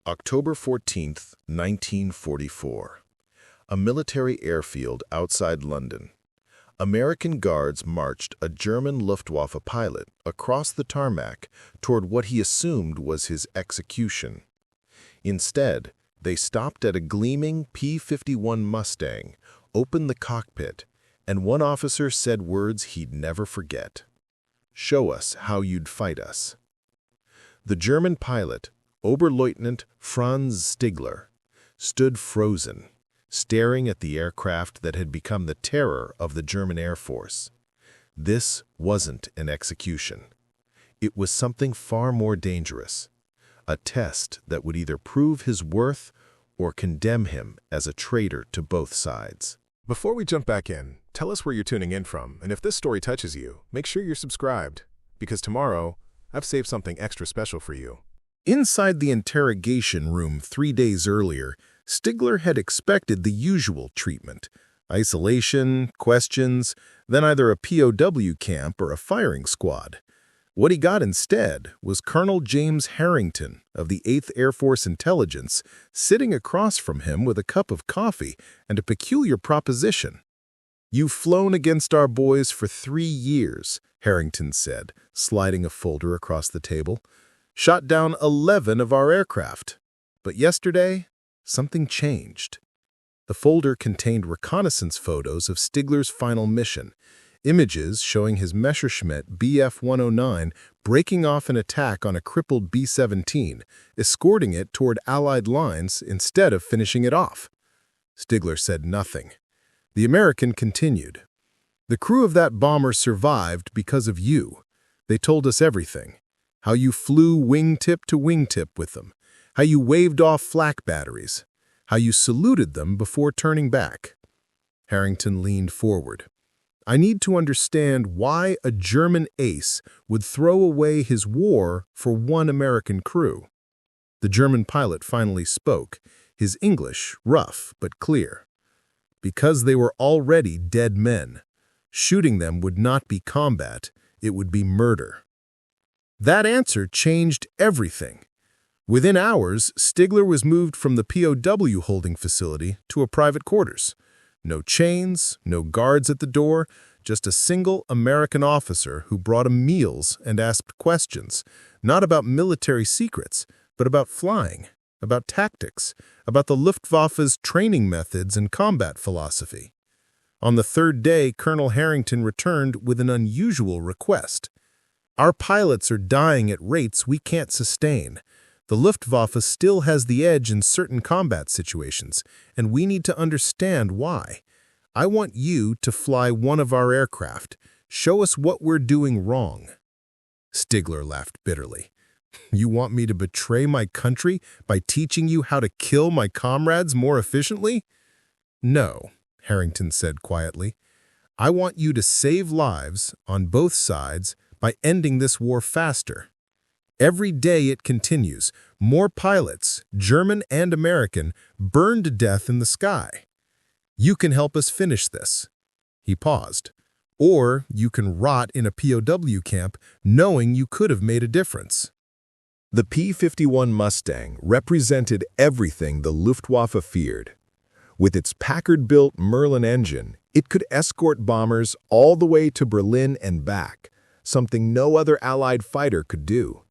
October 14th, 1944. A military airfield outside London. American guards marched a German Luftwaffe pilot across the tarmac toward what he assumed was his execution. Instead, they stopped at a gleaming P-51 Mustang, opened the cockpit, and one officer said words he'd never forget. "Show us how you'd fight us." The German pilot, Oberleutnant Franz Stigler, stood frozen, staring at the aircraft that had become the terror of the German Air Force. This wasn't an execution. It was something far more dangerous, a test that would either prove his worth or condemn him as a traitor to both sides. Before we jump back in, tell us where you're tuning in from, and if this story touches you, make sure you're subscribed, because tomorrow, I've saved something extra special for you. Inside the interrogation room 3 days earlier, Stigler had expected the usual treatment: isolation, questions, then either a POW camp or a firing squad. What he got instead was Colonel James Harrington of the 8th Air Force Intelligence sitting across from him with a cup of coffee and a peculiar proposition. "You've flown against our boys for 3 years, Harrington said, sliding a folder across the table. "Shot down 11 of our aircraft. But yesterday, something changed." The folder contained reconnaissance photos of Stigler's final mission, images showing his Messerschmitt Bf-109 breaking off an attack on a crippled B-17, escorting it toward Allied lines instead of finishing it off. Stigler said nothing. The American continued. "The crew of that bomber survived because of you. They told us everything. How you flew wingtip to wingtip with them. How you waved off flak batteries. How you saluted them before turning back." Harrington leaned forward. "I need to understand why a German ace would throw away his war for one American crew." The German pilot finally spoke, his English rough but clear. "Because they were already dead men. Shooting them would not be combat, it would be murder." That answer changed everything. Within hours, Stigler was moved from the POW holding facility to a private quarters. No chains, no guards at the door, just a single American officer who brought him meals and asked questions, not about military secrets, but about flying, about tactics, about the Luftwaffe's training methods and combat philosophy. On the 3rd day, Colonel Harrington returned with an unusual request. "Our pilots are dying at rates we can't sustain. The Luftwaffe still has the edge in certain combat situations, and we need to understand why. I want you to fly one of our aircraft. Show us what we're doing wrong." Stigler laughed bitterly. "You want me to betray my country by teaching you how to kill my comrades more efficiently?" "No," Harrington said quietly. "I want you to save lives on both sides by ending this war faster. Every day it continues, more pilots, German and American, burn to death in the sky. You can help us finish this." He paused. "Or you can rot in a POW camp knowing you could have made a difference." The P-51 Mustang represented everything the Luftwaffe feared. With its Packard-built Merlin engine, it could escort bombers all the way to Berlin and back, something no other Allied fighter could do.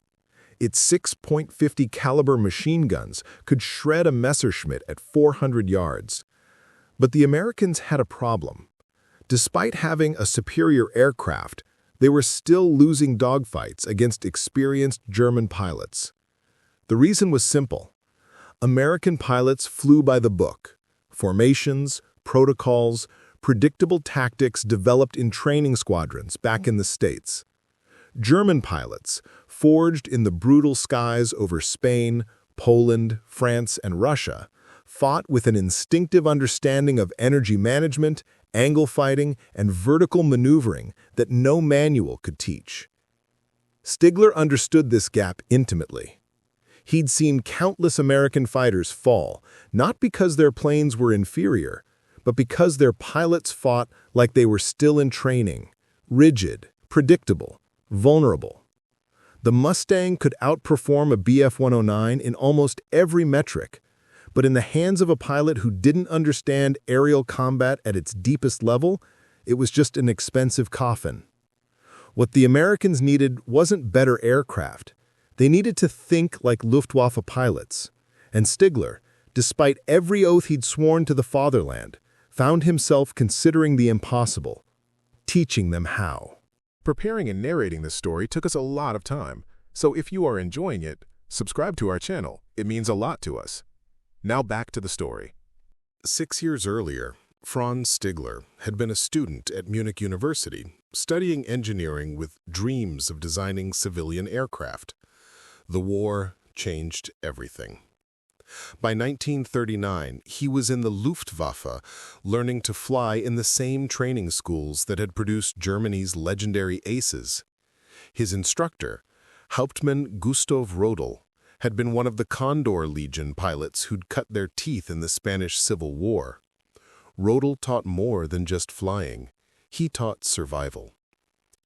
Its 6.50 caliber machine guns could shred a Messerschmitt at 400 yards. But the Americans had a problem. Despite having a superior aircraft, they were still losing dogfights against experienced German pilots. The reason was simple. American pilots flew by the book. Formations, protocols, predictable tactics developed in training squadrons back in the States. German pilots, forged in the brutal skies over Spain, Poland, France, and Russia, fought with an instinctive understanding of energy management, angle fighting, and vertical maneuvering that no manual could teach. Stigler understood this gap intimately. He'd seen countless American fighters fall, not because their planes were inferior, but because their pilots fought like they were still in training, rigid, predictable, vulnerable. The Mustang could outperform a Bf-109 in almost every metric, but in the hands of a pilot who didn't understand aerial combat at its deepest level, it was just an expensive coffin. What the Americans needed wasn't better aircraft. They needed to think like Luftwaffe pilots. And Stigler, despite every oath he'd sworn to the fatherland, found himself considering the impossible, teaching them how. Preparing and narrating this story took us a lot of time, so if you are enjoying it, subscribe to our channel. It means a lot to us. Now back to the story. 6 years earlier, Franz Stigler had been a student at Munich University, studying engineering with dreams of designing civilian aircraft. The war changed everything. By 1939, he was in the Luftwaffe, learning to fly in the same training schools that had produced Germany's legendary aces. His instructor, Hauptmann Gustav Rodel, had been one of the Condor Legion pilots who'd cut their teeth in the Spanish Civil War. Rodel taught more than just flying. He taught survival.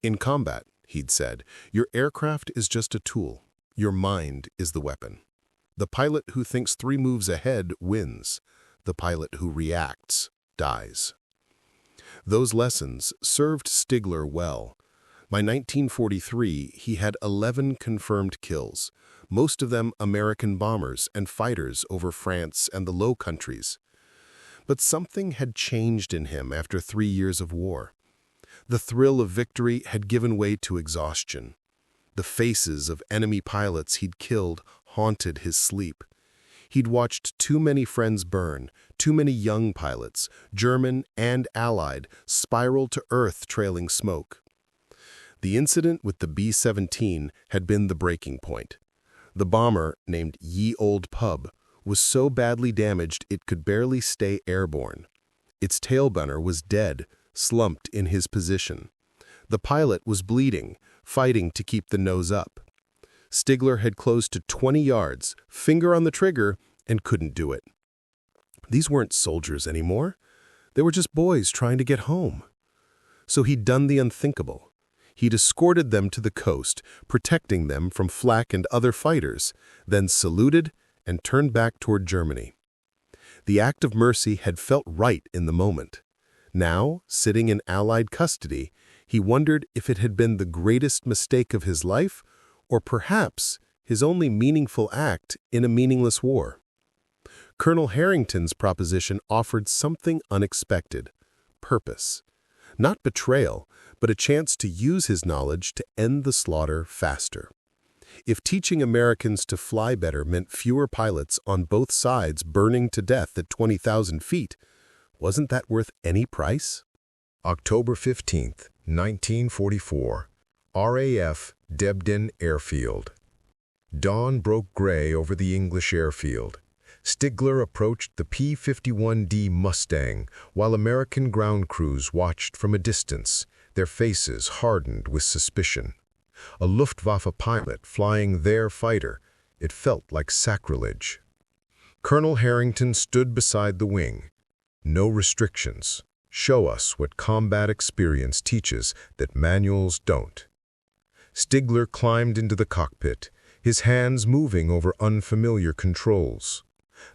In combat, he'd said, your aircraft is just a tool. Your mind is the weapon. The pilot who thinks 3 moves ahead wins. The pilot who reacts dies. Those lessons served Stigler well. By 1943, he had 11 confirmed kills, most of them American bombers and fighters over France and the Low Countries. But something had changed in him after 3 years of war. The thrill of victory had given way to exhaustion. The faces of enemy pilots he'd killed haunted his sleep. He'd watched too many friends burn, too many young pilots, German and Allied, spiral to earth trailing smoke. The incident with the B-17 had been the breaking point. The bomber, named Ye Old Pub, was so badly damaged it could barely stay airborne. Its tailgunner was dead, slumped in his position. The pilot was bleeding, fighting to keep the nose up. Stigler had closed to 20 yards, finger on the trigger, and couldn't do it. These weren't soldiers anymore. They were just boys trying to get home. So he'd done the unthinkable. He'd escorted them to the coast, protecting them from flak and other fighters, then saluted and turned back toward Germany. The act of mercy had felt right in the moment. Now, sitting in Allied custody, he wondered if it had been the greatest mistake of his life, or perhaps his only meaningful act in a meaningless war. Colonel Harrington's proposition offered something unexpected: purpose. Not betrayal, but a chance to use his knowledge to end the slaughter faster. If teaching Americans to fly better meant fewer pilots on both sides burning to death at 20,000 feet, wasn't that worth any price? October 15, 1944, RAF Debden Airfield. Dawn broke gray over the English airfield. Stigler approached the P-51 Mustang while American ground crews watched from a distance, their faces hardened with suspicion. A Luftwaffe pilot flying their fighter, it felt like sacrilege. Colonel Harrington stood beside the wing. No restrictions. Show us what combat experience teaches that manuals don't. Stigler climbed into the cockpit, his hands moving over unfamiliar controls.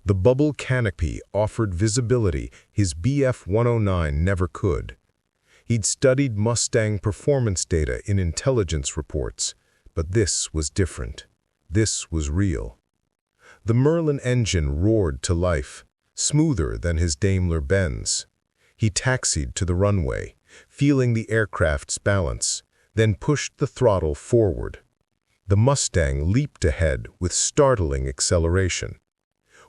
The bubble canopy offered visibility his Bf-109 never could. He'd studied Mustang performance data in intelligence reports, but this was different. This was real. The Merlin engine roared to life, smoother than his Daimler-Benz. He taxied to the runway, feeling the aircraft's balance, then pushed the throttle forward. The Mustang leaped ahead with startling acceleration.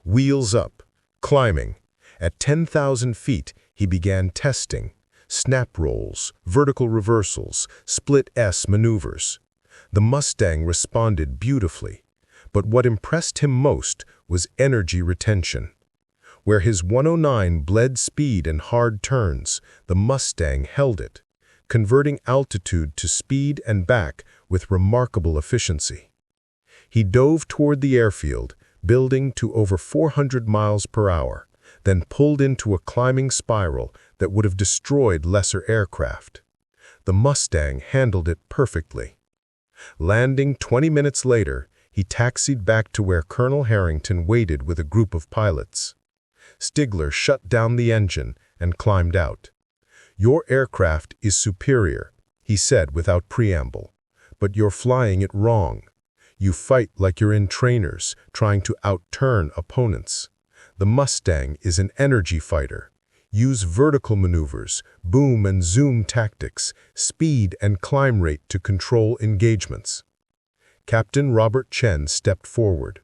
Wheels up, climbing. At 10,000 feet, he began testing. Snap rolls, vertical reversals, split S maneuvers. The Mustang responded beautifully, but what impressed him most was energy retention. Where his 109 bled speed and hard turns, the Mustang held it, converting altitude to speed and back with remarkable efficiency. He dove toward the airfield, building to over 400 miles per hour, then pulled into a climbing spiral that would have destroyed lesser aircraft. The Mustang handled it perfectly. Landing 20 minutes later, he taxied back to where Colonel Harrington waited with a group of pilots. Stigler shut down the engine and climbed out. "Your aircraft is superior," he said without preamble, "but you're flying it wrong. You fight like you're in trainers, trying to outturn opponents. The Mustang is an energy fighter. Use vertical maneuvers, boom and zoom tactics, speed and climb rate to control engagements." Captain Robert Chen stepped forward.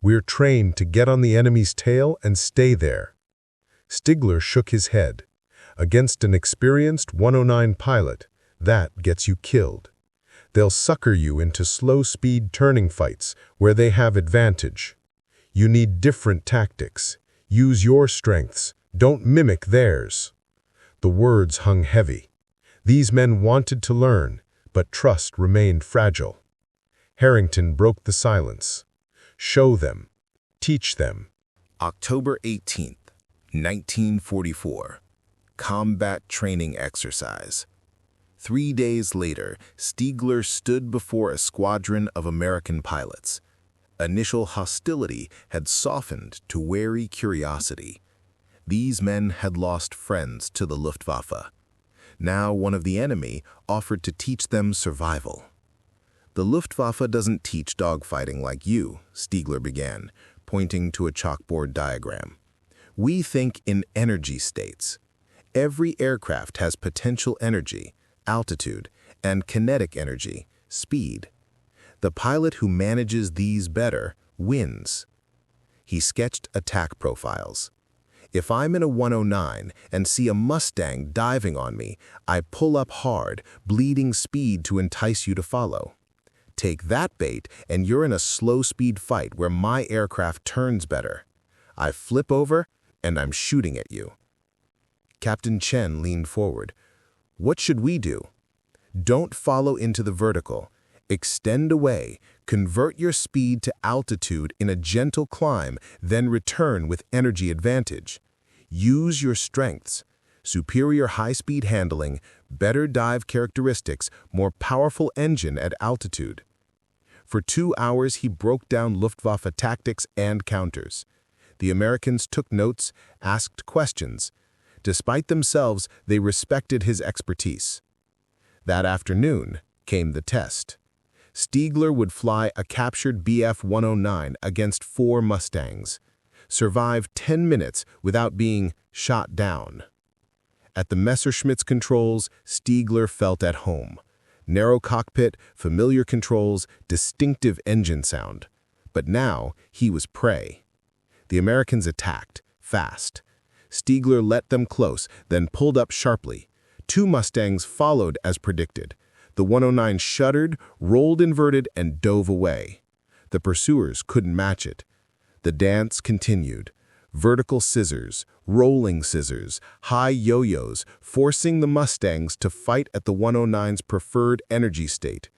"We're trained to get on the enemy's tail and stay there." Stigler shook his head. "Against an experienced 109 pilot, that gets you killed. They'll sucker you into slow-speed turning fights where they have advantage. You need different tactics. Use your strengths. Don't mimic theirs." The words hung heavy. These men wanted to learn, but trust remained fragile. Harrington broke the silence. "Show them. Teach them." October 18th, 1944. Combat training exercise. 3 days later, Stigler stood before a squadron of American pilots. Initial hostility had softened to wary curiosity. These men had lost friends to the Luftwaffe. Now one of the enemy offered to teach them survival. "The Luftwaffe doesn't teach dogfighting like you," Stigler began, pointing to a chalkboard diagram. "We think in energy states. Every aircraft has potential energy, altitude, and kinetic energy, speed. The pilot who manages these better wins." He sketched attack profiles. "If I'm in a 109 and see a Mustang diving on me, I pull up hard, bleeding speed to entice you to follow. Take that bait and you're in a slow-speed fight where my aircraft turns better. I flip over and I'm shooting at you." Captain Chen leaned forward. "What should we do?" "Don't follow into the vertical. Extend away, convert your speed to altitude in a gentle climb, then return with energy advantage. Use your strengths. Superior high-speed handling, better dive characteristics, more powerful engine at altitude." For 2 hours he broke down Luftwaffe tactics and counters. The Americans took notes, asked questions. Despite themselves, they respected his expertise. That afternoon came the test. Stigler would fly a captured Bf-109 against 4 Mustangs, survive 10 minutes without being shot down. At the Messerschmitt's controls, Stigler felt at home. Narrow cockpit, familiar controls, distinctive engine sound. But now he was prey. The Americans attacked, fast. Stigler let them close, then pulled up sharply. 2 Mustangs followed as predicted. The 109 shuddered, rolled inverted, and dove away. The pursuers couldn't match it. The dance continued. Vertical scissors, rolling scissors, high yo-yos, forcing the Mustangs to fight at the 109's preferred energy state.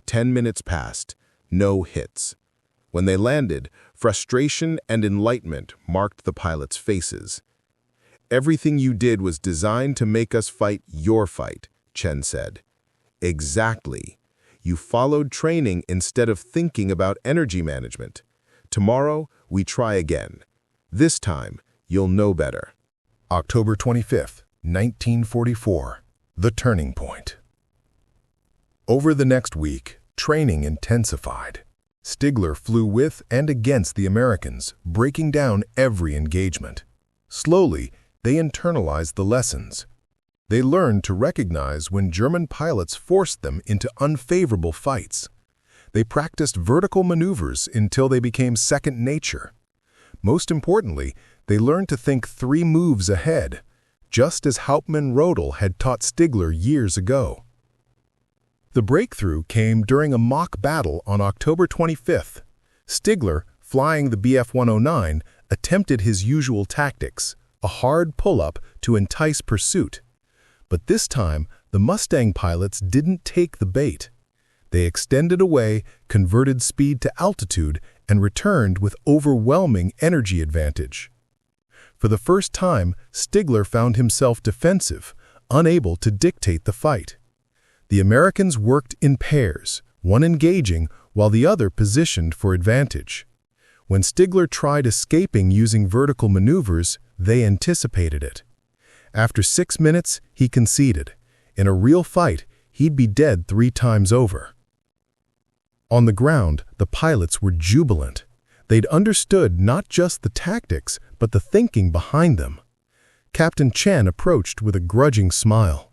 10 minutes passed. No hits. When they landed, frustration and enlightenment marked the pilots' faces. "Everything you did was designed to make us fight your fight," Chen said. "Exactly. You followed training instead of thinking about energy management. Tomorrow, we try again. This time, you'll know better." October 25th, 1944. The turning point. Over the next week, training intensified. Stigler flew with and against the Americans, breaking down every engagement. Slowly, they internalized the lessons. They learned to recognize when German pilots forced them into unfavorable fights. They practiced vertical maneuvers until they became second nature. Most importantly, they learned to think 3 moves ahead, just as Hauptmann Rodel had taught Stigler years ago. The breakthrough came during a mock battle on October 25th. Stigler, flying the Bf-109, attempted his usual tactics, a hard pull-up to entice pursuit. But this time, the Mustang pilots didn't take the bait. They extended away, converted speed to altitude, and returned with overwhelming energy advantage. For the first time, Stigler found himself defensive, unable to dictate the fight. The Americans worked in pairs, one engaging while the other positioned for advantage. When Stigler tried escaping using vertical maneuvers, they anticipated it. After 6 minutes, he conceded. In a real fight, he'd be dead 3 times over. On the ground, the pilots were jubilant. They'd understood not just the tactics, but the thinking behind them. Captain Chen approached with a grudging smile.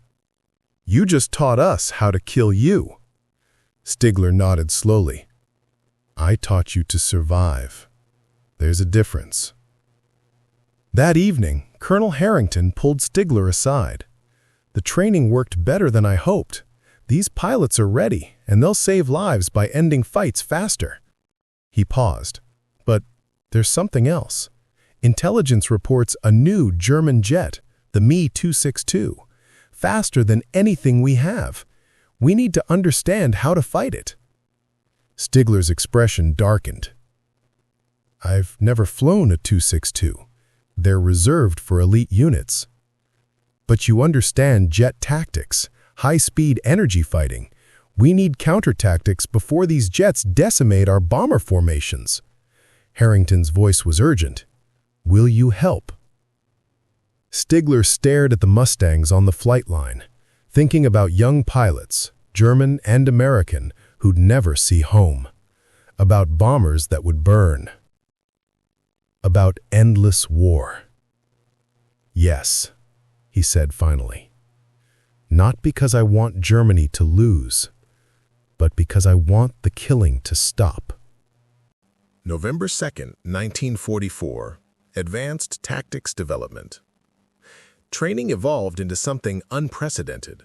"You just taught us how to kill you." Stigler nodded slowly. "I taught you to survive. There's a difference." That evening, Colonel Harrington pulled Stigler aside. "The training worked better than I hoped. These pilots are ready, and they'll save lives by ending fights faster." He paused. "But there's something else. Intelligence reports a new German jet, the Me-262, faster than anything we have. We need to understand how to fight it." Stigler's expression darkened. "I've never flown a 262. They're reserved for elite units." "But you understand jet tactics, high-speed energy fighting. We need counter-tactics before these jets decimate our bomber formations." Harrington's voice was urgent. "Will you help?" Stigler stared at the Mustangs on the flight line, thinking about young pilots, German and American, who'd never see home. About bombers that would burn. About endless war. "Yes," he said finally. "Not because I want Germany to lose, but because I want the killing to stop." November 2nd, 1944. Advanced Tactics Development. Training evolved into something unprecedented.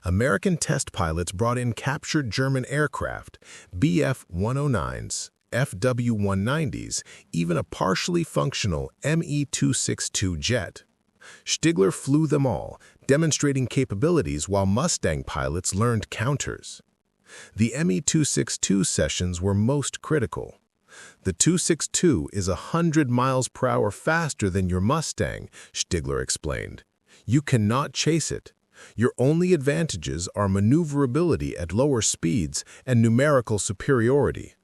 American test pilots brought in captured German aircraft, Bf-109s, FW-190s, even a partially functional Me-262 jet. Stigler flew them all, demonstrating capabilities while Mustang pilots learned counters. The Me-262 sessions were most critical. The 262 is 100 miles per hour faster than your Mustang, Stigler explained. You cannot chase it. Your only advantages are maneuverability at lower speeds and numerical superiority.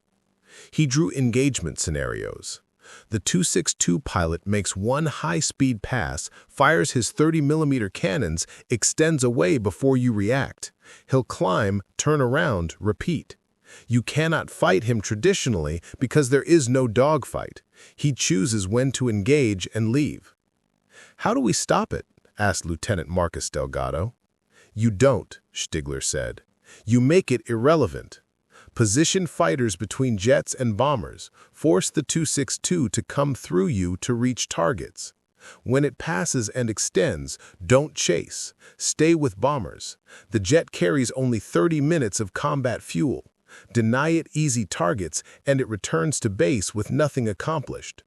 He drew engagement scenarios. The 262 pilot makes one high-speed pass, fires his 30mm cannons, extends away before you react. He'll climb, turn around, repeat. You cannot fight him traditionally because there is no dogfight. He chooses when to engage and leave. "How do we stop it?" asked Lieutenant Marcus Delgado. "You don't," Stigler said. "You make it irrelevant. Position fighters between jets and bombers. Force the 262 to come through you to reach targets. When it passes and extends, don't chase. Stay with bombers. The jet carries only 30 minutes of combat fuel. Deny it easy targets, and it returns to base with nothing accomplished."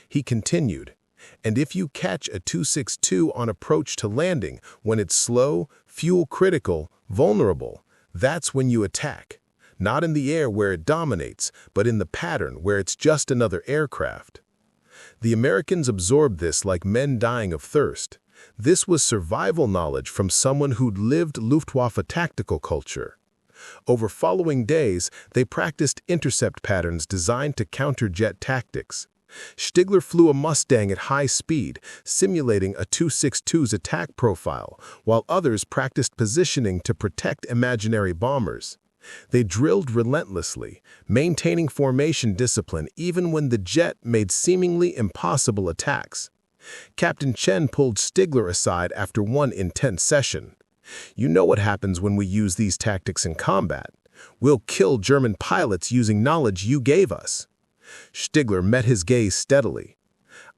He continued, "And if you catch a 262 on approach to landing, when it's slow, fuel-critical, vulnerable, that's when you attack. Not in the air where it dominates, but in the pattern where it's just another aircraft." The Americans absorbed this like men dying of thirst. This was survival knowledge from someone who'd lived Luftwaffe tactical culture. Over following days, they practiced intercept patterns designed to counter jet tactics. Stigler flew a Mustang at high speed, simulating a 262's attack profile, while others practiced positioning to protect imaginary bombers. They drilled relentlessly, maintaining formation discipline even when the jet made seemingly impossible attacks. Captain Chen pulled Stigler aside after one intense session. "You know what happens when we use these tactics in combat. We'll kill German pilots using knowledge you gave us." Stigler met his gaze steadily.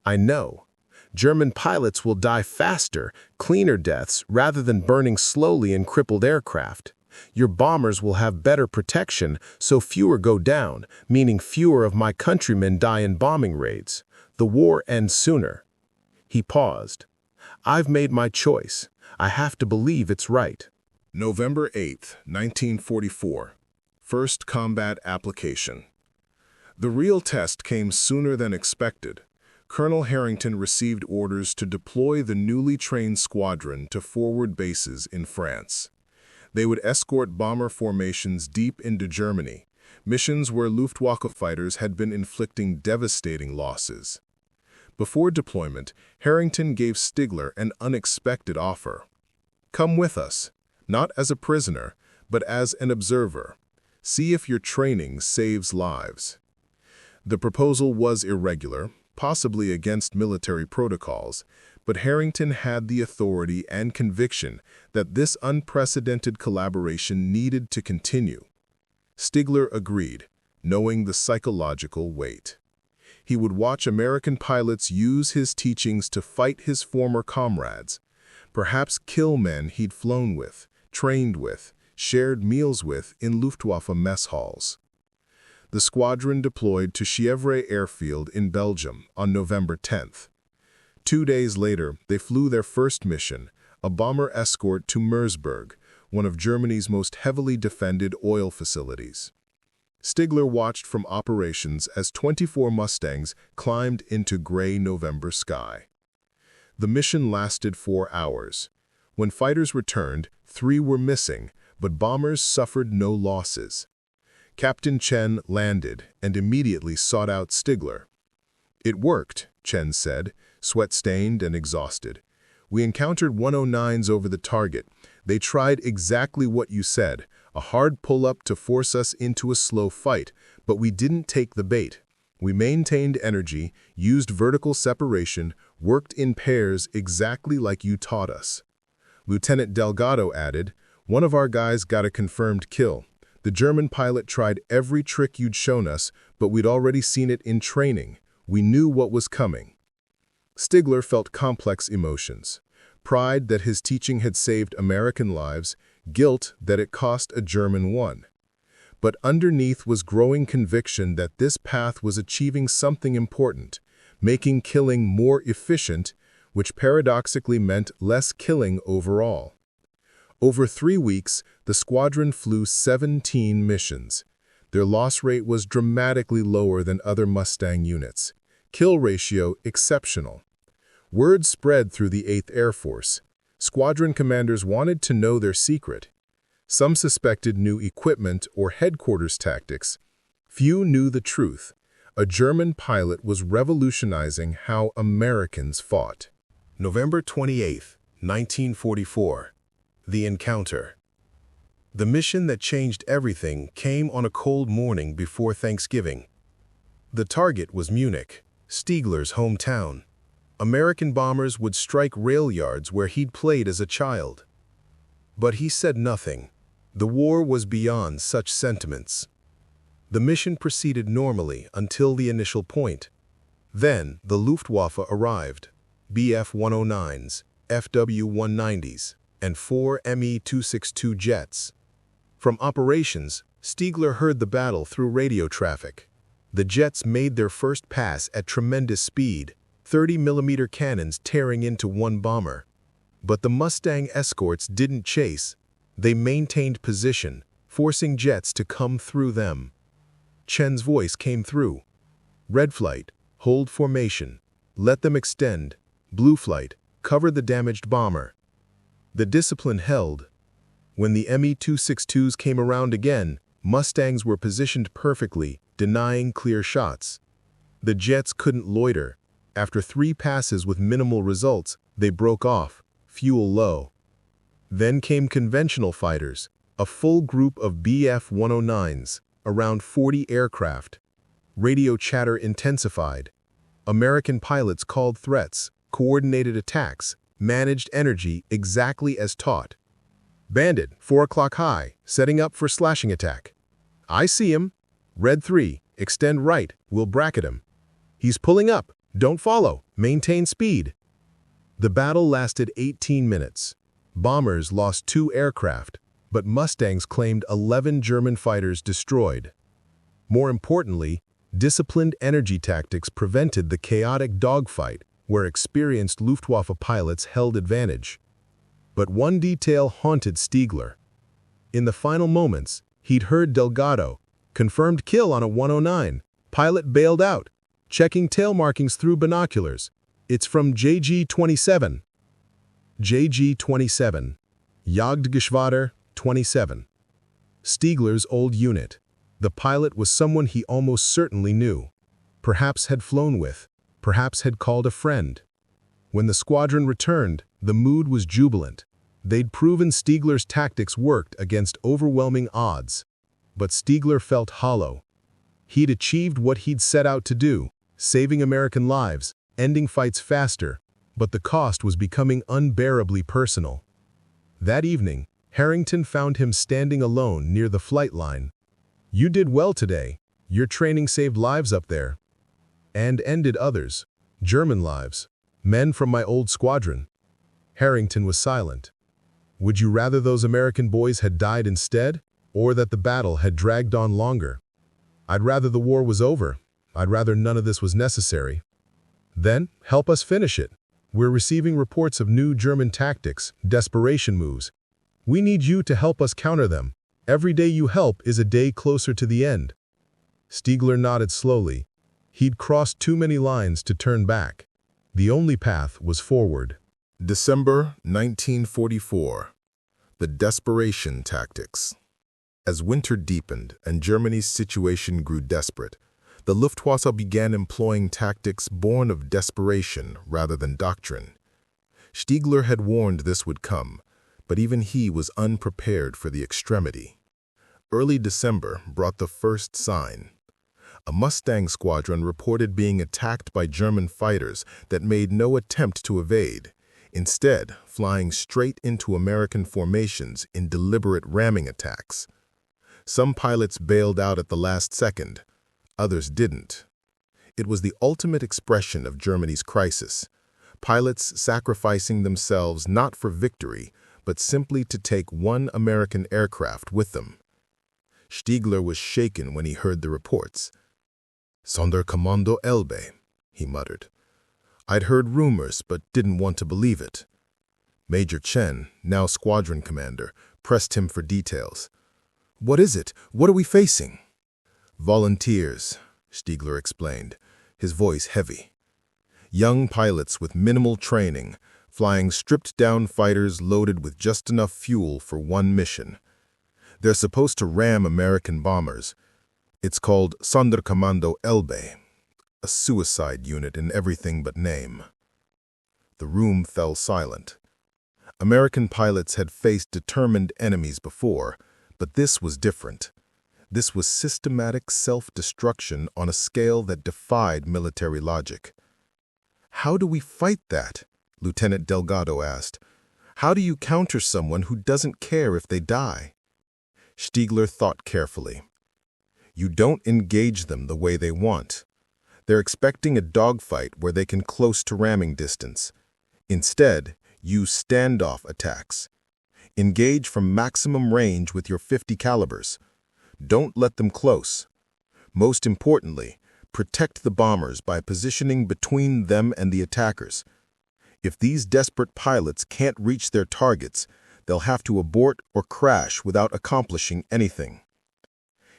"I know. German pilots will die faster, cleaner deaths, rather than burning slowly in crippled aircraft. Your bombers will have better protection, so fewer go down, meaning fewer of my countrymen die in bombing raids. The war ends sooner." He paused. "I've made my choice. I have to believe it's right." November 8th, 1944. First combat application. The real test came sooner than expected. Colonel Harrington received orders to deploy the newly trained squadron to forward bases in France. They would escort bomber formations deep into Germany, missions where Luftwaffe fighters had been inflicting devastating losses. Before deployment, Harrington gave Stigler an unexpected offer. Come with us, not as a prisoner, but as an observer. See if your training saves lives. The proposal was irregular, possibly against military protocols, but Harrington had the authority and conviction that this unprecedented collaboration needed to continue. Stigler agreed, knowing the psychological weight. He would watch American pilots use his teachings to fight his former comrades, perhaps kill men he'd flown with, trained with, shared meals with in Luftwaffe mess halls. The squadron deployed to Chievray airfield in Belgium on November 10th. 2 days later, they flew their first mission, a bomber escort to Mersburg, one of Germany's most heavily defended oil facilities. Stigler watched from operations as 24 Mustangs climbed into gray November sky. The mission lasted 4 hours. When fighters returned, 3 were missing, but bombers suffered no losses. Captain Chen landed and immediately sought out Stigler. "It worked," Chen said, sweat-stained and exhausted. "We encountered 109s over the target. They tried exactly what you said, a hard pull-up to force us into a slow fight, but we didn't take the bait. We maintained energy, used vertical separation, worked in pairs exactly like you taught us." Lieutenant Delgado added, "One of our guys got a confirmed kill. The German pilot tried every trick you'd shown us, but we'd already seen it in training. We knew what was coming." Stigler felt complex emotions. Pride that his teaching had saved American lives, guilt that it cost a German one. But underneath was growing conviction that this path was achieving something important, making killing more efficient, which paradoxically meant less killing overall. Over 3 weeks, the squadron flew 17 missions. Their loss rate was dramatically lower than other Mustang units. Kill ratio exceptional. Word spread through the 8th Air Force. Squadron commanders wanted to know their secret. Some suspected new equipment or headquarters tactics. Few knew the truth. A German pilot was revolutionizing how Americans fought. November 28, 1944. The encounter. The mission that changed everything came on a cold morning before Thanksgiving. The target was Munich, Stigler's hometown. American bombers would strike rail yards where he'd played as a child. But he said nothing. The war was beyond such sentiments. The mission proceeded normally until the initial point. Then the Luftwaffe arrived. Bf-109s, FW-190s, and 4 Me-262 jets. From operations, Stigler heard the battle through radio traffic. The jets made their first pass at tremendous speed, 30mm cannons tearing into one bomber. But the Mustang escorts didn't chase. They maintained position, forcing jets to come through them. Chen's voice came through. Red flight, hold formation. Let them extend. Blue flight, cover the damaged bomber. The discipline held. When the Me-262s came around again, Mustangs were positioned perfectly, denying clear shots. The jets couldn't loiter. After 3 passes with minimal results, they broke off, fuel low. Then came conventional fighters, a full group of Bf-109s, around 40 aircraft. Radio chatter intensified. American pilots called threats, coordinated attacks, managed energy exactly as taught. Bandit, 4 o'clock high, setting up for slashing attack. I see him. Red 3, extend right, we'll bracket him. He's pulling up, don't follow, maintain speed. The battle lasted 18 minutes. Bombers lost 2 aircraft, but Mustangs claimed 11 German fighters destroyed. More importantly, disciplined energy tactics prevented the chaotic dogfight where experienced Luftwaffe pilots held advantage. But one detail haunted Stigler. In the final moments, he'd heard Delgado, confirmed kill on a 109, pilot bailed out, checking tail markings through binoculars. It's from JG-27. JG-27, Jagdgeschwader 27. Stigler's old unit. The pilot was someone he almost certainly knew. Perhaps had flown with, perhaps had called a friend. When the squadron returned, the mood was jubilant. They'd proven Stigler's tactics worked against overwhelming odds. But Stigler felt hollow. He'd achieved what he'd set out to do, saving American lives, ending fights faster, but the cost was becoming unbearably personal. That evening, Harrington found him standing alone near the flight line. "You did well today. Your training saved lives up there." "And ended others. German lives. Men from my old squadron." Harrington was silent. "Would you rather those American boys had died instead, or that the battle had dragged on longer?" "I'd rather the war was over. I'd rather none of this was necessary." "Then, help us finish it. We're receiving reports of new German tactics, desperation moves. We need you to help us counter them. Every day you help is a day closer to the end." Stigler nodded slowly. He'd crossed too many lines to turn back. The only path was forward. December 1944. The desperation tactics. As winter deepened and Germany's situation grew desperate, the Luftwaffe began employing tactics born of desperation rather than doctrine. Stigler had warned this would come, but even he was unprepared for the extremity. Early December brought the first sign. A Mustang squadron reported being attacked by German fighters that made no attempt to evade, instead flying straight into American formations in deliberate ramming attacks. Some pilots bailed out at the last second, others didn't. It was the ultimate expression of Germany's crisis, pilots sacrificing themselves not for victory, but simply to take one American aircraft with them. Stigler was shaken when he heard the reports. "Sonderkommando Elbe," he muttered. "I'd heard rumors, but didn't want to believe it." Major Chen, now squadron commander, pressed him for details. "What is it? What are we facing?" "Volunteers," Stigler explained, his voice heavy. "Young pilots with minimal training, flying stripped-down fighters loaded with just enough fuel for one mission. They're supposed to ram American bombers. It's called Sonderkommando Elbe, a suicide unit in everything but name." The room fell silent. American pilots had faced determined enemies before, but this was different. This was systematic self-destruction on a scale that defied military logic. "How do we fight that?" Lieutenant Delgado asked. "How do you counter someone who doesn't care if they die?" Stigler thought carefully. "You don't engage them the way they want. They're expecting a dogfight where they can close to ramming distance. Instead, use standoff attacks. Engage from maximum range with your .50 calibers. Don't let them close. Most importantly, protect the bombers by positioning between them and the attackers. If these desperate pilots can't reach their targets, they'll have to abort or crash without accomplishing anything."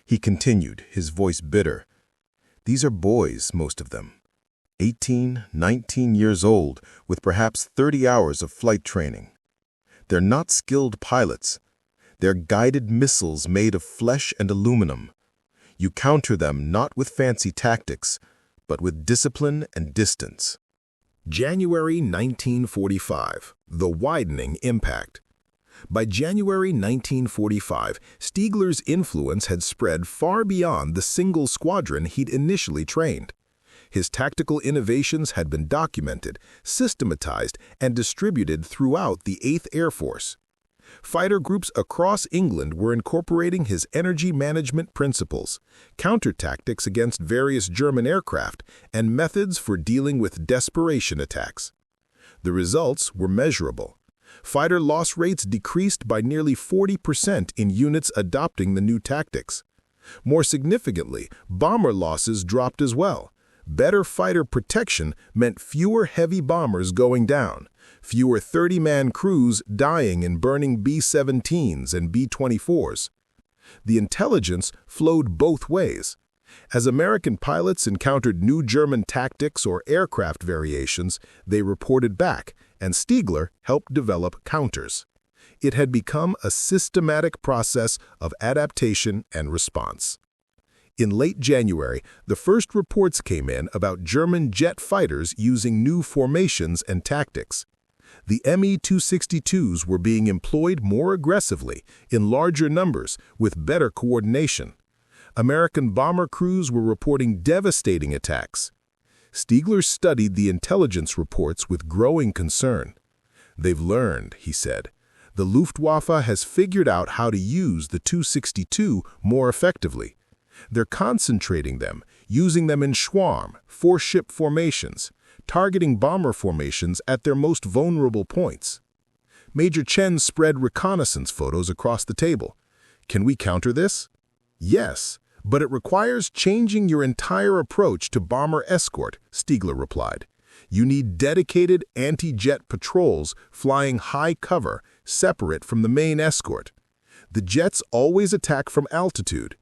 He continued, his voice bitter. "These are boys, most of them. 18, 19 years old, with perhaps 30 hours of flight training. They're not skilled pilots. They're guided missiles made of flesh and aluminum. You counter them not with fancy tactics, but with discipline and distance." January 1945. The widening impact. By January 1945, Stigler's influence had spread far beyond the single squadron he'd initially trained. His tactical innovations had been documented, systematized, and distributed throughout the 8th Air Force. Fighter groups across England were incorporating his energy management principles, counter-tactics against various German aircraft, and methods for dealing with desperation attacks. The results were measurable. Fighter loss rates decreased by nearly 40% in units adopting the new tactics. More significantly, bomber losses dropped as well. Better fighter protection meant fewer heavy bombers going down, fewer 30-man crews dying in burning B-17s and B-24s. The intelligence flowed both ways. As American pilots encountered new German tactics or aircraft variations, they reported back, and Stigler helped develop counters. It had become a systematic process of adaptation and response. In late January, the first reports came in about German jet fighters using new formations and tactics. The Me-262s were being employed more aggressively, in larger numbers, with better coordination. American bomber crews were reporting devastating attacks. Stigler studied the intelligence reports with growing concern. "They've learned," he said. "The Luftwaffe has figured out how to use the 262 more effectively. They're concentrating them, using them in swarm, four-ship formations, targeting bomber formations at their most vulnerable points." Major Chen spread reconnaissance photos across the table. "Can we counter this?" "Yes, but it requires changing your entire approach to bomber escort," Stigler replied. "You need dedicated anti-jet patrols flying high cover, separate from the main escort. The jets always attack from altitude.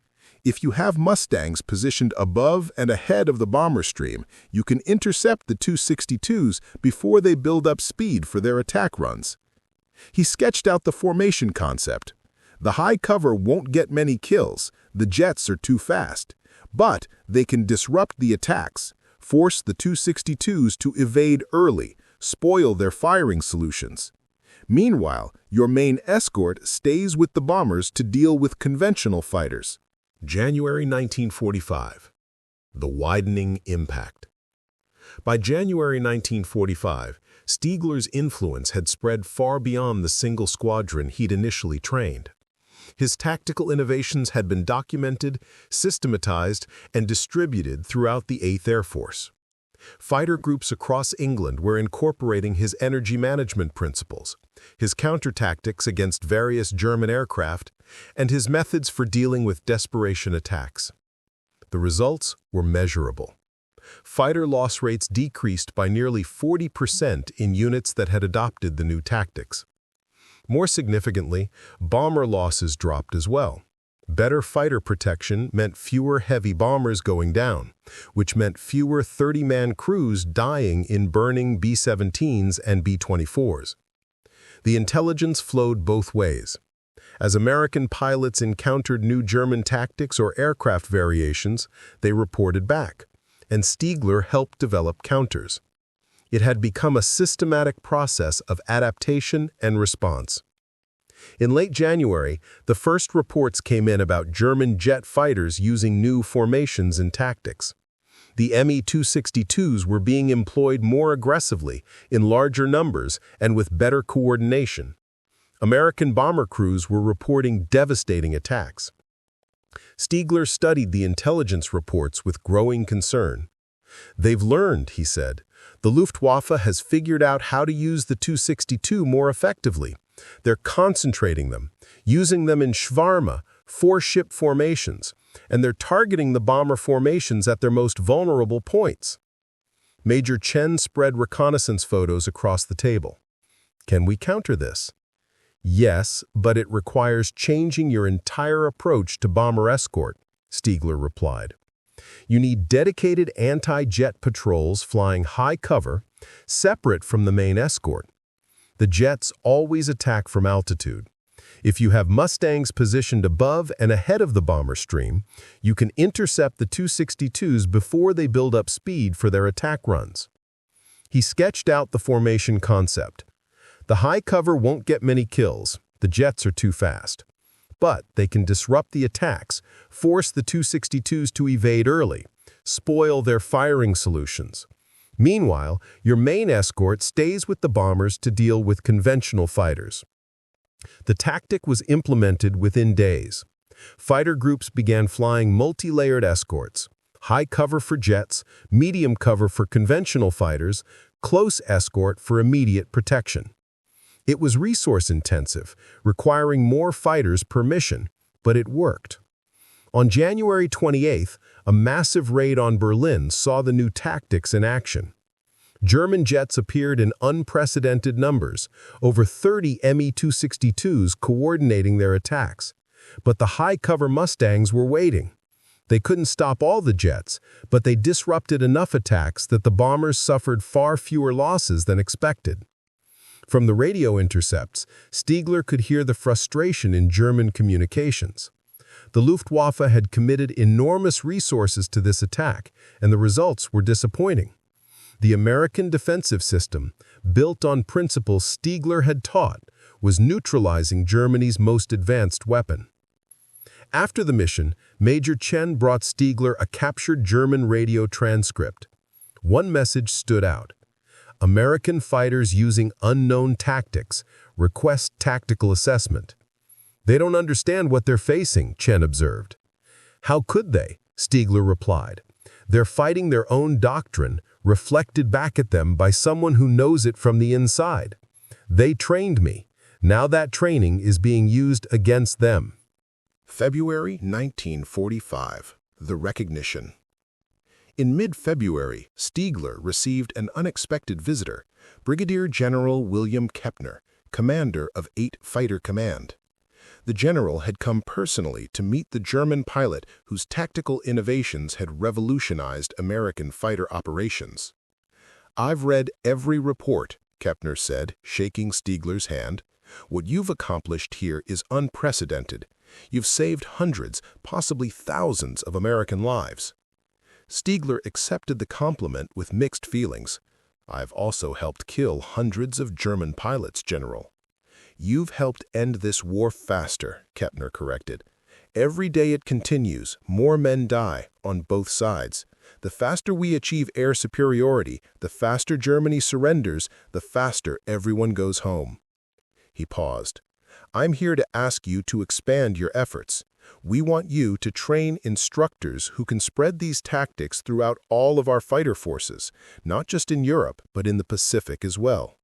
If you have Mustangs positioned above and ahead of the bomber stream, you can intercept the 262s before they build up speed for their attack runs." He sketched out the formation concept. "The high cover won't get many kills, the jets are too fast, but they can disrupt the attacks, force the 262s to evade early, spoil their firing solutions. Meanwhile, your main escort stays with the bombers to deal with conventional fighters." January 1945. The widening impact. By January 1945, Stigler's influence had spread far beyond the single squadron he'd initially trained. His tactical innovations had been documented, systematized, and distributed throughout the 8th Air Force. Fighter groups across England were incorporating his energy management principles, his counter-tactics against various German aircraft, and his methods for dealing with desperation attacks. The results were measurable. Fighter loss rates decreased by nearly 40% in units that had adopted the new tactics. More significantly, bomber losses dropped as well. Better fighter protection meant fewer heavy bombers going down, which meant fewer 30-man crews dying in burning B-17s and B-24s. The intelligence flowed both ways. As American pilots encountered new German tactics or aircraft variations, they reported back, and Stigler helped develop counters. It had become a systematic process of adaptation and response. In late January, the first reports came in about German jet fighters using new formations and tactics. The Me-262s were being employed more aggressively, in larger numbers, and with better coordination. American bomber crews were reporting devastating attacks. Stigler studied the intelligence reports with growing concern. "They've learned," he said. "The Luftwaffe has figured out how to use the 262 more effectively. They're concentrating them, using them in Schwarme, four-ship formations, and they're targeting the bomber formations at their most vulnerable points." Major Chen spread reconnaissance photos across the table. "Can we counter this?" "Yes, but it requires changing your entire approach to bomber escort," Stigler replied. "You need dedicated anti-jet patrols flying high cover, separate from the main escort. The jets always attack from altitude. If you have Mustangs positioned above and ahead of the bomber stream, you can intercept the 262s before they build up speed for their attack runs." He sketched out the formation concept. "The high cover won't get many kills, the jets are too fast. But they can disrupt the attacks, force the 262s to evade early, spoil their firing solutions. Meanwhile, your main escort stays with the bombers to deal with conventional fighters." The tactic was implemented within days. Fighter groups began flying multi-layered escorts, high cover for jets, medium cover for conventional fighters, close escort for immediate protection. It was resource-intensive, requiring more fighters per mission, but it worked. On January 28th, a massive raid on Berlin saw the new tactics in action. German jets appeared in unprecedented numbers, over 30 Me-262s coordinating their attacks. But the high-cover Mustangs were waiting. They couldn't stop all the jets, but they disrupted enough attacks that the bombers suffered far fewer losses than expected. From the radio intercepts, Stigler could hear the frustration in German communications. The Luftwaffe had committed enormous resources to this attack, and the results were disappointing. The American defensive system, built on principles Stigler had taught, was neutralizing Germany's most advanced weapon. After the mission, Major Chen brought Stigler a captured German radio transcript. One message stood out. American fighters using unknown tactics request tactical assessment. They don't understand what they're facing, Chen observed. How could they? Stigler replied. They're fighting their own doctrine, reflected back at them by someone who knows it from the inside. They trained me. Now that training is being used against them. February 1945. The recognition. In mid-February, Stigler received an unexpected visitor, Brigadier General William Kepner, commander of 8 Fighter Command. The general had come personally to meet the German pilot whose tactical innovations had revolutionized American fighter operations. "I've read every report," Kepner said, shaking Stigler's hand. "What you've accomplished here is unprecedented. You've saved hundreds, possibly thousands of American lives." Stigler accepted the compliment with mixed feelings. "I've also helped kill hundreds of German pilots, General." "You've helped end this war faster," Kepner corrected. "Every day it continues, more men die on both sides. The faster we achieve air superiority, the faster Germany surrenders, the faster everyone goes home." He paused. "I'm here to ask you to expand your efforts. We want you to train instructors who can spread these tactics throughout all of our fighter forces, not just in Europe, but in the Pacific as well."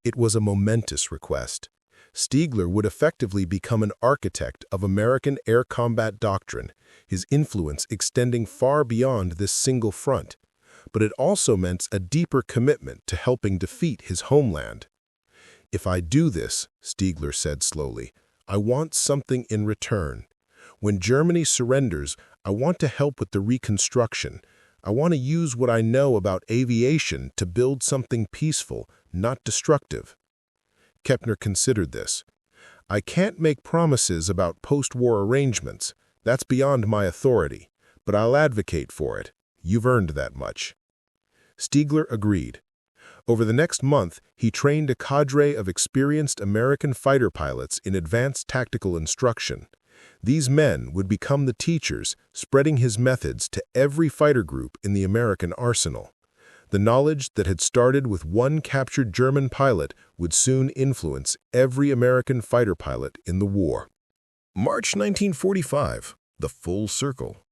It was a momentous request. Stigler would effectively become an architect of American air combat doctrine, his influence extending far beyond this single front. But it also meant a deeper commitment to helping defeat his homeland. "If I do this," Stigler said slowly, "I want something in return. When Germany surrenders, I want to help with the reconstruction. I want to use what I know about aviation to build something peaceful, not destructive." Kepner considered this. "I can't make promises about post-war arrangements. That's beyond my authority. But I'll advocate for it. You've earned that much." Stigler agreed. Over the next month, he trained a cadre of experienced American fighter pilots in advanced tactical instruction. These men would become the teachers, spreading his methods to every fighter group in the American arsenal. The knowledge that had started with one captured German pilot would soon influence every American fighter pilot in the war. March 1945. The full circle.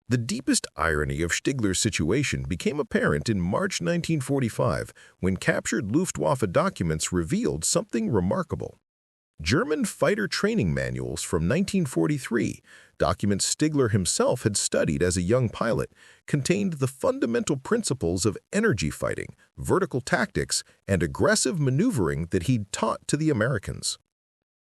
The deepest irony of Stigler's situation became apparent in March 1945 when captured Luftwaffe documents revealed something remarkable. German fighter training manuals from 1943, documents Stigler himself had studied as a young pilot, contained the fundamental principles of energy fighting, vertical tactics, and aggressive maneuvering that he'd taught to the Americans.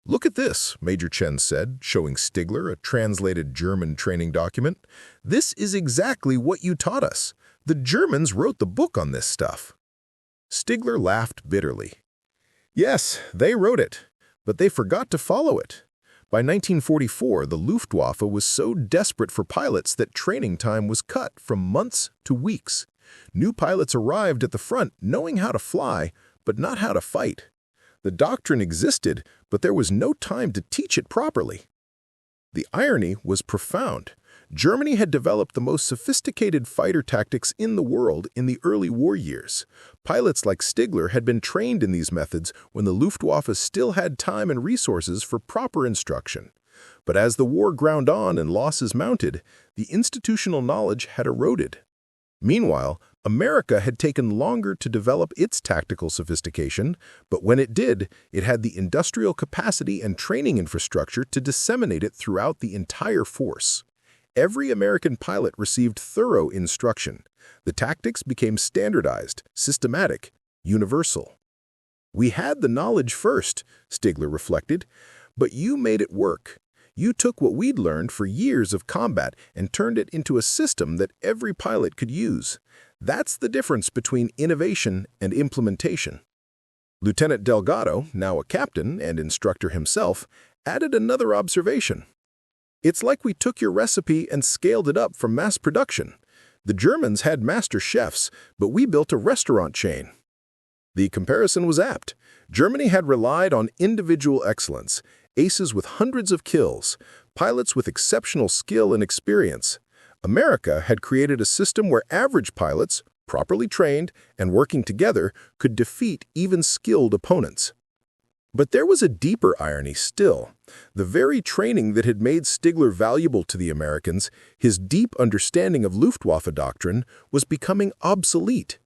"Look at this," Major Chen said, showing Stigler a translated German training document. "This is exactly what you taught us. The Germans wrote the book on this stuff." Stigler laughed bitterly. "Yes, they wrote it. But they forgot to follow it. By 1944, the Luftwaffe was so desperate for pilots that training time was cut from months to weeks. New pilots arrived at the front knowing how to fly, but not how to fight. The doctrine existed, but there was no time to teach it properly." The irony was profound. Germany had developed the most sophisticated fighter tactics in the world in the early war years. Pilots like Stigler had been trained in these methods when the Luftwaffe still had time and resources for proper instruction. But as the war ground on and losses mounted, the institutional knowledge had eroded. Meanwhile, America had taken longer to develop its tactical sophistication, but when it did, it had the industrial capacity and training infrastructure to disseminate it throughout the entire force. Every American pilot received thorough instruction. The tactics became standardized, systematic, universal. "We had the knowledge first," Stigler reflected, "but you made it work. You took what we'd learned for years of combat and turned it into a system that every pilot could use. That's the difference between innovation and implementation." Lieutenant Delgado, now a captain and instructor himself, added another observation. "It's like we took your recipe and scaled it up for mass production. The Germans had master chefs, but we built a restaurant chain." The comparison was apt. Germany had relied on individual excellence, aces with hundreds of kills, pilots with exceptional skill and experience. America had created a system where average pilots, properly trained and working together, could defeat even skilled opponents. But there was a deeper irony still. The very training that had made Stigler valuable to the Americans, his deep understanding of Luftwaffe doctrine, was becoming obsolete.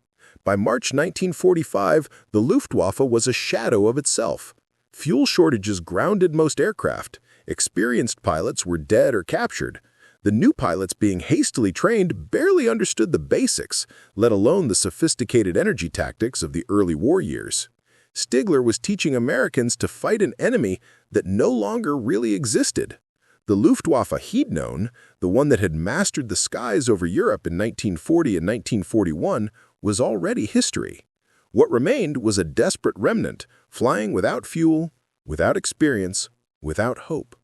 By March 1945, the Luftwaffe was a shadow of itself. Fuel shortages grounded most aircraft. Experienced pilots were dead or captured. The new pilots being hastily trained barely understood the basics, let alone the sophisticated energy tactics of the early war years. Stigler was teaching Americans to fight an enemy that no longer really existed. The Luftwaffe he'd known, the one that had mastered the skies over Europe in 1940 and 1941, was already history. What remained was a desperate remnant, flying without fuel, without experience, without hope.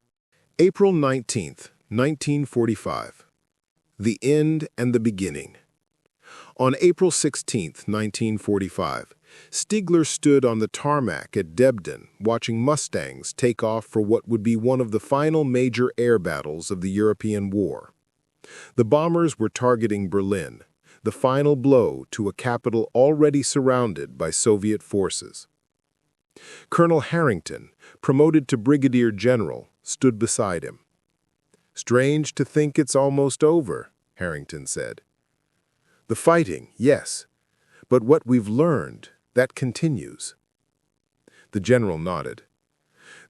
April 19th, 1945. The End and the Beginning. On April 16, 1945, Stigler stood on the tarmac at Debden watching Mustangs take off for what would be one of the final major air battles of the European War. The bombers were targeting Berlin, the final blow to a capital already surrounded by Soviet forces. Colonel Harrington, promoted to brigadier general, stood beside him. "Strange to think it's almost over," Harrington said. "The fighting, yes, but what we've learned, that continues." The general nodded.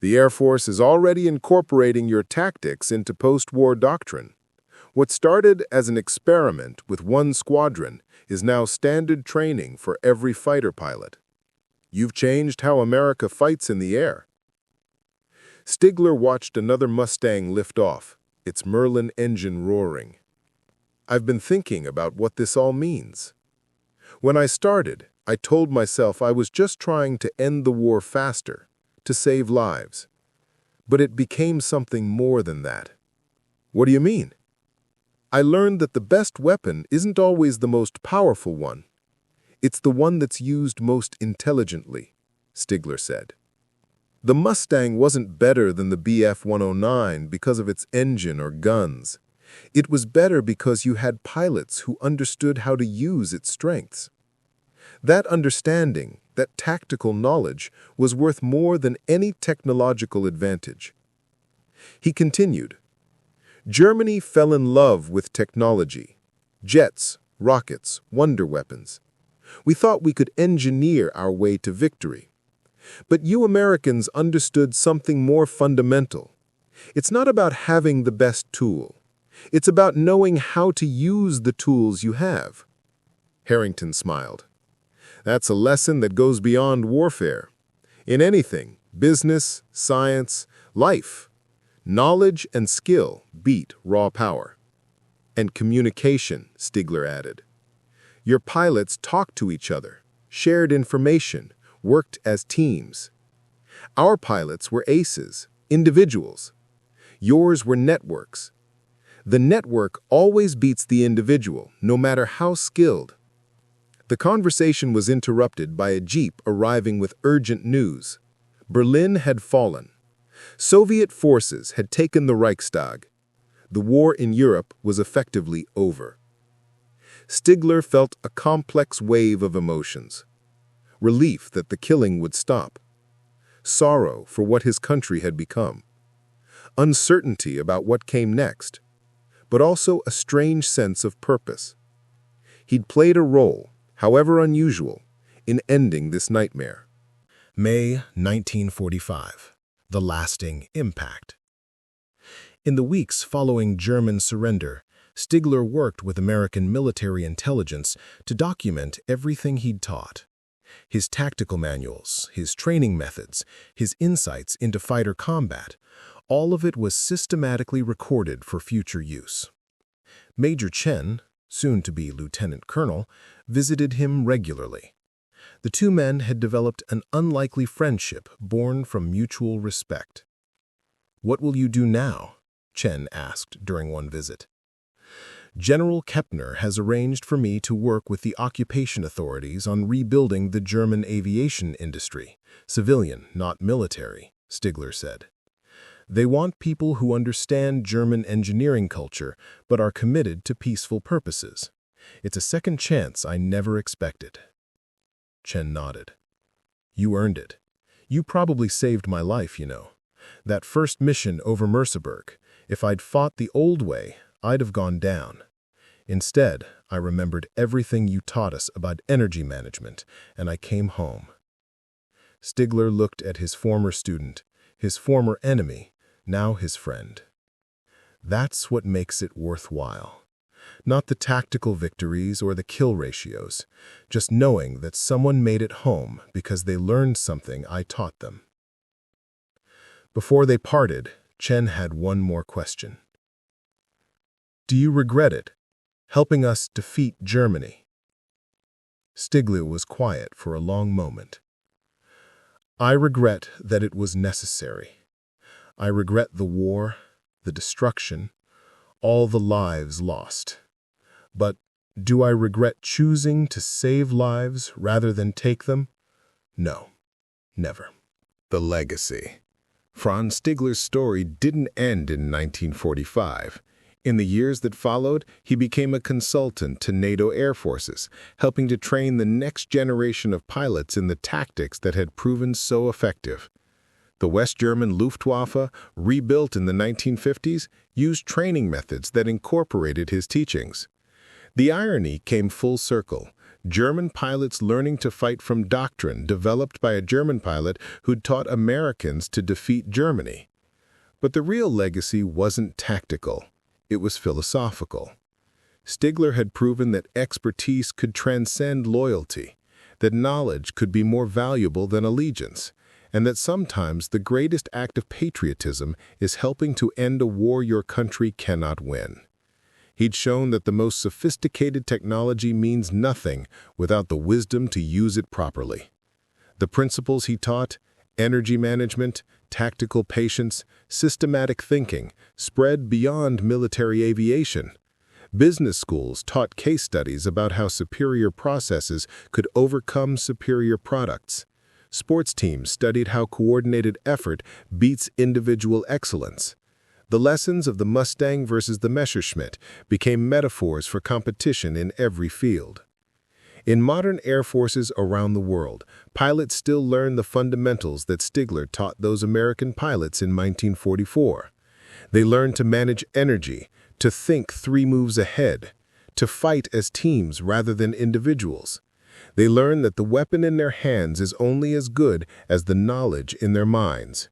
"The Air Force is already incorporating your tactics into post-war doctrine. What started as an experiment with one squadron is now standard training for every fighter pilot. You've changed how America fights in the air." Stigler watched another Mustang lift off, its Merlin engine roaring. "I've been thinking about what this all means. When I started, I told myself I was just trying to end the war faster, to save lives. But it became something more than that." "What do you mean?" "I learned that the best weapon isn't always the most powerful one. It's the one that's used most intelligently," Stigler said. The Mustang wasn't better than the Bf-109 because of its engine or guns. It was better because you had pilots who understood how to use its strengths. That understanding, that tactical knowledge, was worth more than any technological advantage. He continued, "Germany fell in love with technology. Jets, rockets, wonder weapons. We thought we could engineer our way to victory. But you Americans understood something more fundamental. It's not about having the best tool. It's about knowing how to use the tools you have." Harrington smiled. "That's a lesson that goes beyond warfare. In anything, business, science, life, knowledge and skill beat raw power." "And communication," Stigler added. "Your pilots talked to each other, shared information, worked as teams. Our pilots were aces, individuals. Yours were networks. The network always beats the individual, no matter how skilled." The conversation was interrupted by a jeep arriving with urgent news. Berlin had fallen. Soviet forces had taken the Reichstag. The war in Europe was effectively over. Stigler felt a complex wave of emotions. Relief that the killing would stop. Sorrow for what his country had become. Uncertainty about what came next. But also a strange sense of purpose. He'd played a role, however unusual, in ending this nightmare. May 1945. The lasting impact. In the weeks following German surrender, Stigler worked with American military intelligence to document everything he'd taught. His tactical manuals, his training methods, his insights into fighter combat, all of it was systematically recorded for future use. Major Chen, soon to be lieutenant colonel, visited him regularly. The two men had developed an unlikely friendship born from mutual respect. "What will you do now?" Chen asked during one visit. "General Kepner has arranged for me to work with the occupation authorities on rebuilding the German aviation industry, civilian, not military," Stigler said. "They want people who understand German engineering culture but are committed to peaceful purposes. It's a second chance I never expected." Chen nodded. "You earned it. You probably saved my life, you know. That first mission over Merseburg, if I'd fought the old way, I'd have gone down. Instead, I remembered everything you taught us about energy management, and I came home." Stigler looked at his former student, his former enemy, now his friend. That's what makes it worthwhile. Not the tactical victories or the kill ratios, just knowing that someone made it home because they learned something I taught them. Before they parted, Chen had one more question. "Do you regret it, helping us defeat Germany?" Stigler was quiet for a long moment. "I regret that it was necessary. I regret the war, the destruction, all the lives lost. But do I regret choosing to save lives rather than take them? No, never." The legacy. Franz Stigler's story didn't end in 1945. In the years that followed, he became a consultant to NATO air forces, helping to train the next generation of pilots in the tactics that had proven so effective. The West German Luftwaffe, rebuilt in the 1950s, used training methods that incorporated his teachings. The irony came full circle. German pilots learning to fight from doctrine developed by a German pilot who'd taught Americans to defeat Germany. But the real legacy wasn't tactical. It was philosophical. Stigler had proven that expertise could transcend loyalty, that knowledge could be more valuable than allegiance, and that sometimes the greatest act of patriotism is helping to end a war your country cannot win. He'd shown that the most sophisticated technology means nothing without the wisdom to use it properly. The principles he taught, energy management, tactical patience, systematic thinking, spread beyond military aviation. Business schools taught case studies about how superior processes could overcome superior products. Sports teams studied how coordinated effort beats individual excellence. The lessons of the Mustang versus the Messerschmitt became metaphors for competition in every field. In modern air forces around the world, pilots still learn the fundamentals that Stigler taught those American pilots in 1944. They learn to manage energy, to think 3 moves ahead, to fight as teams rather than individuals. They learn that the weapon in their hands is only as good as the knowledge in their minds.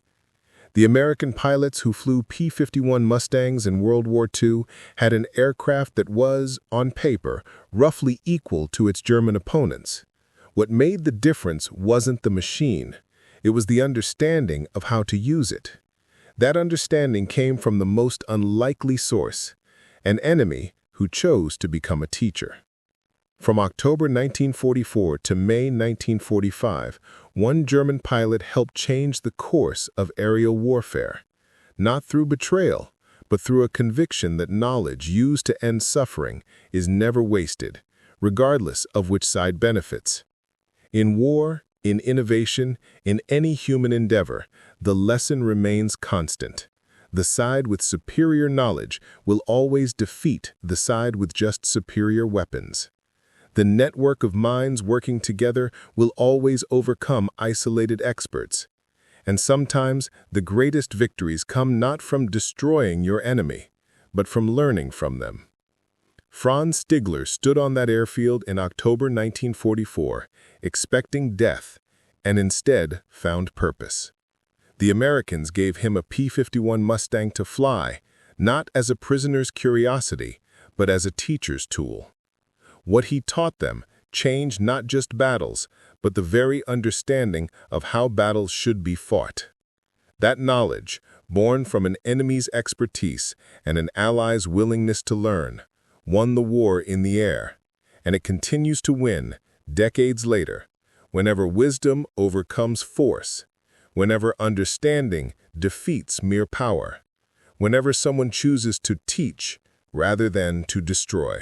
The American pilots who flew P-51 Mustangs in World War II had an aircraft that was, on paper, roughly equal to its German opponents. What made the difference wasn't the machine. It was the understanding of how to use it. That understanding came from the most unlikely source, an enemy who chose to become a teacher. From October 1944 to May 1945, one German pilot helped change the course of aerial warfare, not through betrayal, but through a conviction that knowledge used to end suffering is never wasted, regardless of which side benefits. In war, in innovation, in any human endeavor, the lesson remains constant. The side with superior knowledge will always defeat the side with just superior weapons. The network of minds working together will always overcome isolated experts. And sometimes the greatest victories come not from destroying your enemy, but from learning from them. Franz Stigler stood on that airfield in October 1944, expecting death, and instead found purpose. The Americans gave him a P-51 Mustang to fly, not as a prisoner's curiosity, but as a teacher's tool. What he taught them changed not just battles, but the very understanding of how battles should be fought. That knowledge, born from an enemy's expertise and an ally's willingness to learn, won the war in the air, and it continues to win decades later, whenever wisdom overcomes force, whenever understanding defeats mere power, whenever someone chooses to teach rather than to destroy.